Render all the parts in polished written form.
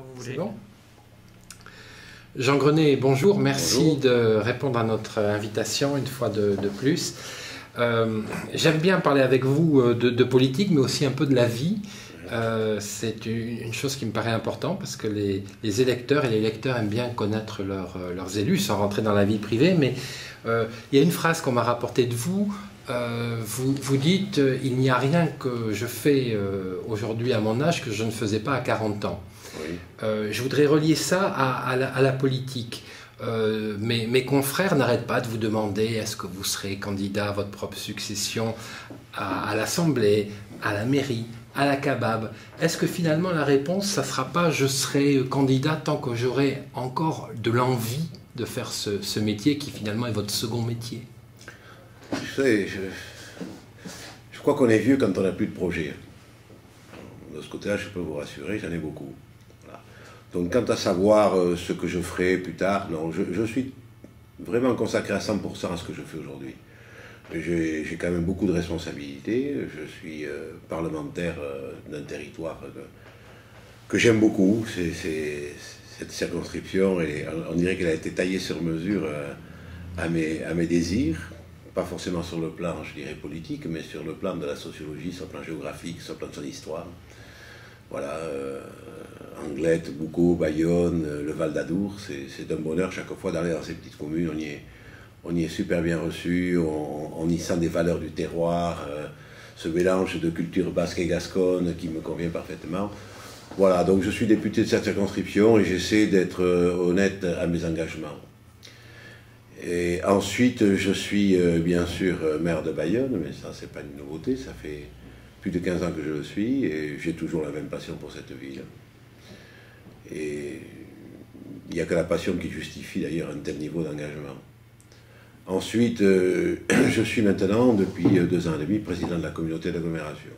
vous voulez. C'est bon. Jean Grenet, bonjour. Merci de répondre à notre invitation une fois de plus. J'aime bien parler avec vous de politique, mais aussi un peu de la vie. C'est une chose qui me paraît importante parce que les électeurs et les lecteurs aiment bien connaître leurs élus sans rentrer dans la vie privée. Mais il y a une phrase qu'on m'a rapportée de vous. Vous dites « Il n'y a rien que je fais aujourd'hui à mon âge que je ne faisais pas à 40 ans ». Oui. Je voudrais relier ça à la politique. Mes confrères n'arrêtent pas de vous demander est-ce que vous serez candidat à votre propre succession à l'Assemblée, à la mairie, à la Kabab. Est-ce que finalement la réponse, ça ne sera pas je serai candidat tant que j'aurai encore de l'envie de faire ce métier qui finalement est votre second métier? Vous savez, je crois qu'on est vieux quand on n'a plus de projet. De ce côté-là, je peux vous rassurer, j'en ai beaucoup. Voilà. Donc quant à savoir ce que je ferai plus tard, non, je suis vraiment consacré à 100% à ce que je fais aujourd'hui. J'ai quand même beaucoup de responsabilités, je suis parlementaire d'un territoire que j'aime beaucoup. Cette circonscription, on dirait qu'elle a été taillée sur mesure à mes désirs. Pas forcément sur le plan, je dirais, politique, mais sur le plan de la sociologie, sur le plan géographique, sur le plan de son histoire. Voilà, Anglet, Boucau, Bayonne, le Val d'Adour, c'est un bonheur chaque fois d'aller dans ces petites communes. On y est super bien reçu, on y sent des valeurs du terroir, ce mélange de culture basque et gasconne qui me convient parfaitement. Voilà, donc je suis député de cette circonscription et j'essaie d'être honnête à mes engagements. Et ensuite, je suis bien sûr maire de Bayonne, mais ça, c'est pas une nouveauté, ça fait plus de 15 ans que je le suis, et j'ai toujours la même passion pour cette ville. Et il n'y a que la passion qui justifie d'ailleurs un tel niveau d'engagement. Ensuite, je suis maintenant, depuis 2 ans et demi, président de la communauté d'agglomération.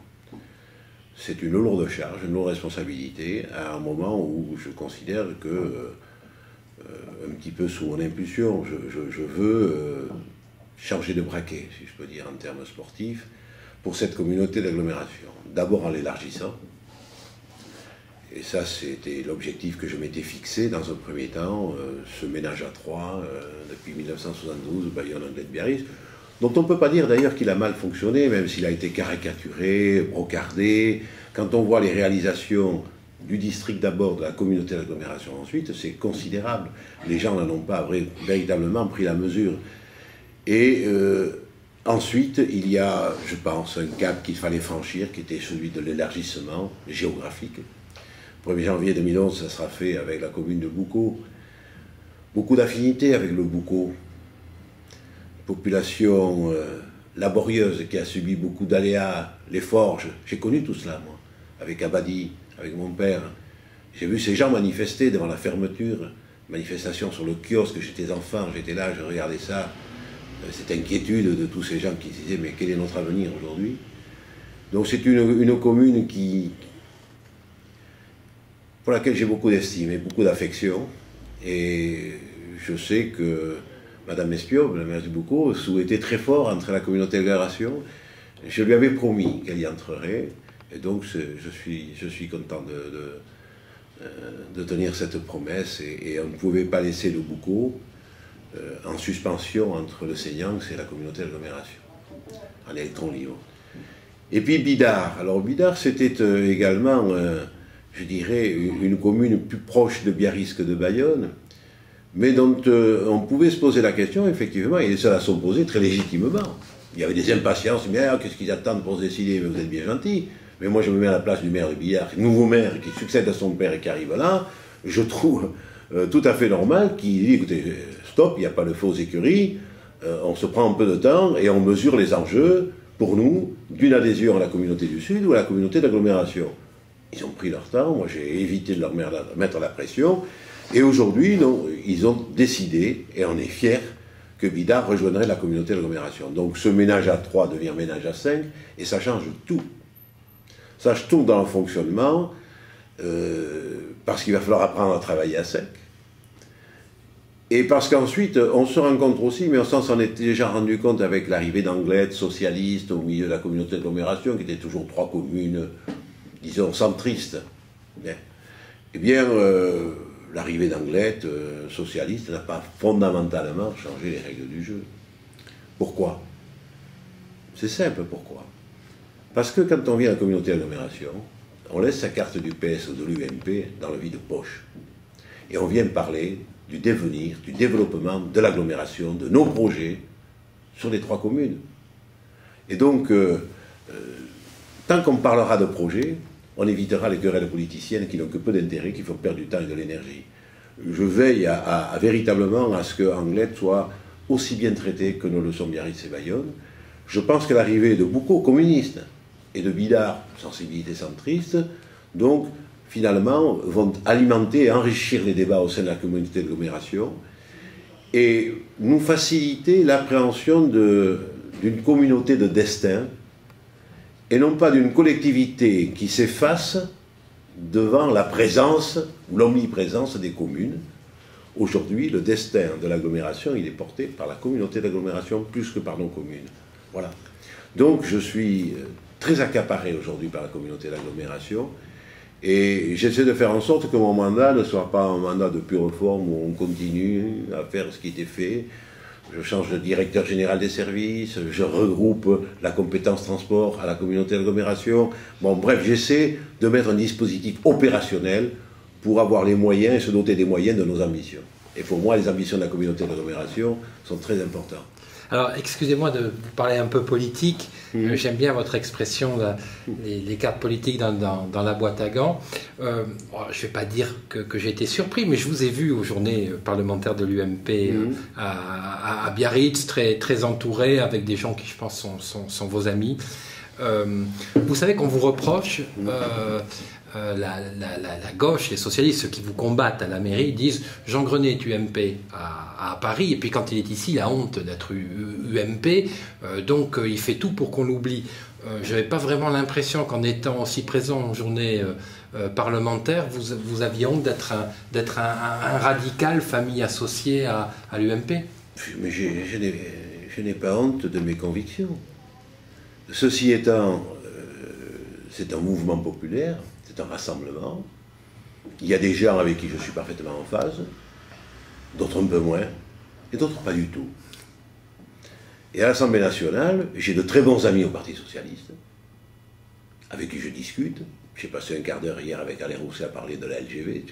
C'est une lourde charge, une lourde responsabilité, à un moment où je considère que un petit peu sous mon impulsion, je veux changer de braquet, si je peux dire en termes sportifs, pour cette communauté d'agglomération. D'abord en l'élargissant, et ça c'était l'objectif que je m'étais fixé dans un premier temps, ce ménage à 3 depuis 1972, Bayonne-Anglet-Biarritz, dont on ne peut pas dire d'ailleurs qu'il a mal fonctionné, même s'il a été caricaturé, brocardé. Quand on voit les réalisations du district d'abord, de la communauté d'agglomération ensuite, c'est considérable. Les gens n'en ont pas véritablement pris la mesure. Et ensuite, il y a, je pense, un cap qu'il fallait franchir, qui était celui de l'élargissement géographique. 1er janvier 2011, ça sera fait avec la commune de Boucau. Beaucoup d'affinités avec le Boucau. Population laborieuse qui a subi beaucoup d'aléas, les forges. J'ai connu tout cela, moi, avec Abadi, avec mon père. J'ai vu ces gens manifester devant la fermeture, manifestation sur le kiosque, j'étais enfant, j'étais là, je regardais ça, cette inquiétude de tous ces gens qui se disaient mais quel est notre avenir aujourd'hui? Donc c'est une commune pour laquelle j'ai beaucoup d'estime et beaucoup d'affection, et je sais que Madame Espiob, la maire du Boucau, souhaitait très fort entrer à la communauté d'agglomération. Je lui avais promis qu'elle y entrerait. Et donc, je suis content de tenir cette promesse, et on ne pouvait pas laisser le Boucau en suspension entre le Seignanx et la communauté d'agglomération, en électron libre. Et puis Bidart. Alors Bidart, c'était également, je dirais, une commune plus proche de Biarritz que de Bayonne, mais dont on pouvait se poser la question, effectivement, et ça se posait très légitimement. Il y avait des impatiences, mais qu'est-ce qu'ils attendent pour se décider? Mais vous êtes bien gentil. Mais moi, je me mets à la place du maire de Bidart, nouveau maire qui succède à son père et qui arrive là. Je trouve tout à fait normal qu'il dit, écoutez, stop, il n'y a pas de faux écuries, on se prend un peu de temps et on mesure les enjeux, pour nous, d'une adhésion à la communauté du Sud ou à la communauté d'agglomération. Ils ont pris leur temps, moi j'ai évité de leur mettre la pression, et aujourd'hui, ils ont décidé, et on est fiers, que Bidart rejoindrait la communauté d'agglomération. Donc ce ménage à 3 devient ménage à 5, et ça change tout. Ça change tout dans le fonctionnement, parce qu'il va falloir apprendre à travailler à sec. Et parce qu'ensuite, on se rencontre aussi, mais on s'en est déjà rendu compte avec l'arrivée d'Anglet, socialiste, au milieu de la communauté d'agglomération, qui était toujours 3 communes, disons, centristes. Eh bien, l'arrivée d'Anglette, socialiste, n'a pas fondamentalement changé les règles du jeu. Pourquoi? C'est simple, pourquoi? Parce que quand on vient à la communauté d'agglomération, on laisse sa carte du PS ou de l'UMP dans le vide-poche. Et on vient parler du devenir, du développement de l'agglomération, de nos projets sur les 3 communes. Et donc, tant qu'on parlera de projets, on évitera les querelles politiciennes qui n'ont que peu d'intérêt, qui font perdre du temps et de l'énergie. Je veille véritablement à ce que Anglette soit aussi bien traité que ne le sont Biarritz et Bayonne. Je pense que l'arrivée de beaucoup communistes et de Bidart, sensibilité centriste, donc finalement vont alimenter et enrichir les débats au sein de la communauté d'agglomération et nous faciliter l'appréhension d'une communauté de destin et non pas d'une collectivité qui s'efface devant la présence ou l'omniprésence des communes. Aujourd'hui, le destin de l'agglomération, il est porté par la communauté d'agglomération plus que par nos communes. Voilà. Donc je suis très accaparé aujourd'hui par la communauté d'agglomération et j'essaie de faire en sorte que mon mandat ne soit pas un mandat de pure forme où on continue à faire ce qui était fait. Je change de directeur général des services, je regroupe la compétence transport à la communauté d'agglomération. Bon, bref, j'essaie de mettre un dispositif opérationnel pour avoir les moyens et se doter des moyens de nos ambitions. Et pour moi, les ambitions de la communauté d'agglomération sont très importantes. Alors, excusez-moi de vous parler un peu politique. J'aime bien votre expression, les cartes politiques dans la boîte à gants. Je ne vais pas dire que j'ai été surpris, mais je vous ai vu aux journées parlementaires de l'UMP à Biarritz, très entouré, avec des gens qui, je pense, sont vos amis. Vous savez qu'on vous reproche... la gauche, les socialistes, ceux qui vous combattent à la mairie, disent Jean Grenet est UMP à Paris, et puis quand il est ici, il a honte d'être UMP, donc il fait tout pour qu'on l'oublie. Je n'avais pas vraiment l'impression qu'en étant aussi présent en journée parlementaire, vous aviez honte d'être un radical, famille associée à l'UMP. Mais je n'ai pas honte de mes convictions. Ceci étant, c'est un mouvement populaire. C'est un rassemblement. Il y a des gens avec qui je suis parfaitement en phase, d'autres un peu moins, et d'autres pas du tout. Et à l'Assemblée nationale, j'ai de très bons amis au Parti socialiste, avec qui je discute. J'ai passé un quart d'heure hier avec Alain Rousset à parler de la LGV.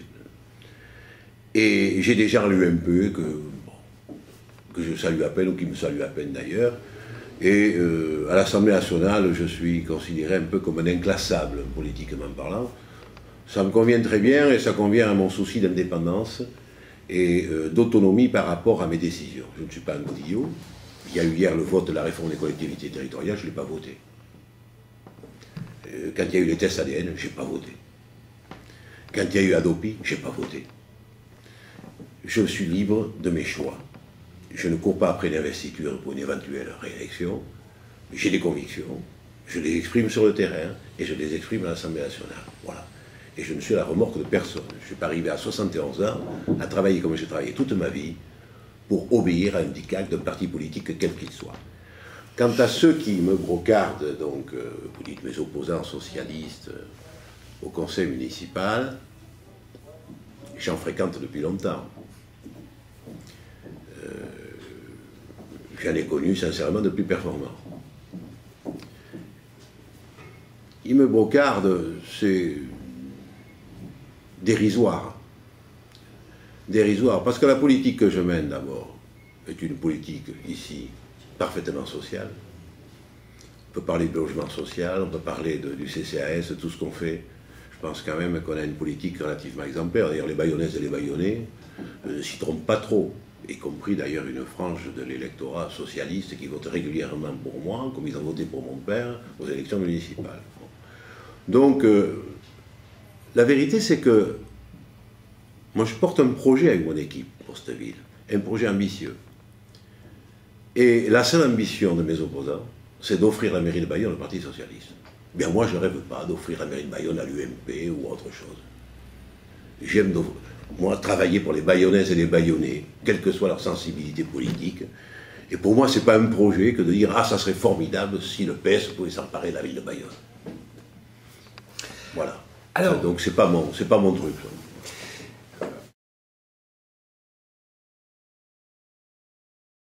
Et j'ai des gens à l'UMP que je salue à peine, ou qui me saluent à peine d'ailleurs. Et à l'Assemblée nationale, je suis considéré un peu comme un inclassable, politiquement parlant. Ça me convient très bien et ça convient à mon souci d'indépendance et d'autonomie par rapport à mes décisions. Je ne suis pas un godillot. Il y a eu hier le vote de la réforme des collectivités territoriales, je ne l'ai pas voté. Quand il y a eu les tests ADN, je n'ai pas voté. Quand il y a eu Adopi, je n'ai pas voté. Je suis libre de mes choix. Je ne cours pas après l'investiture pour une éventuelle réélection. J'ai des convictions, je les exprime sur le terrain et je les exprime à l'Assemblée nationale. Voilà. Et je ne suis à la remorque de personne. Je ne suis pas arrivé à 71 ans à travailler comme j'ai travaillé toute ma vie pour obéir à un diktat d'un parti politique quel qu'il soit. Quant à ceux qui me brocardent, donc, vous dites mes opposants socialistes au conseil municipal, j'en fréquente depuis longtemps. J'en ai connu sincèrement de plus performants. Ils me brocardent, c'est dérisoire. Dérisoire, parce que la politique que je mène d'abord est une politique ici parfaitement sociale. On peut parler de logement social, on peut parler du CCAS, tout ce qu'on fait. Je pense quand même qu'on a une politique relativement exemplaire. D'ailleurs, les Bayonnaises et les Bayonnais ne s'y trompent pas trop, y compris d'ailleurs une frange de l'électorat socialiste qui vote régulièrement pour moi, comme ils ont voté pour mon père aux élections municipales. Donc, la vérité, c'est que moi, je porte un projet avec mon équipe pour cette ville, un projet ambitieux. Et la seule ambition de mes opposants, c'est d'offrir la mairie de Bayonne au Parti socialiste. Bien, moi, je ne rêve pas d'offrir la mairie de Bayonne à l'UMP ou autre chose. J'aime, moi, travailler pour les Bayonnaises et les Bayonnais, quelle que soit leur sensibilité politique. Et pour moi, ce n'est pas un projet que de dire « Ah, ça serait formidable si le PS pouvait s'emparer de la ville de Bayonne. » Voilà. Alors, donc, c'est pas mon truc. Ça.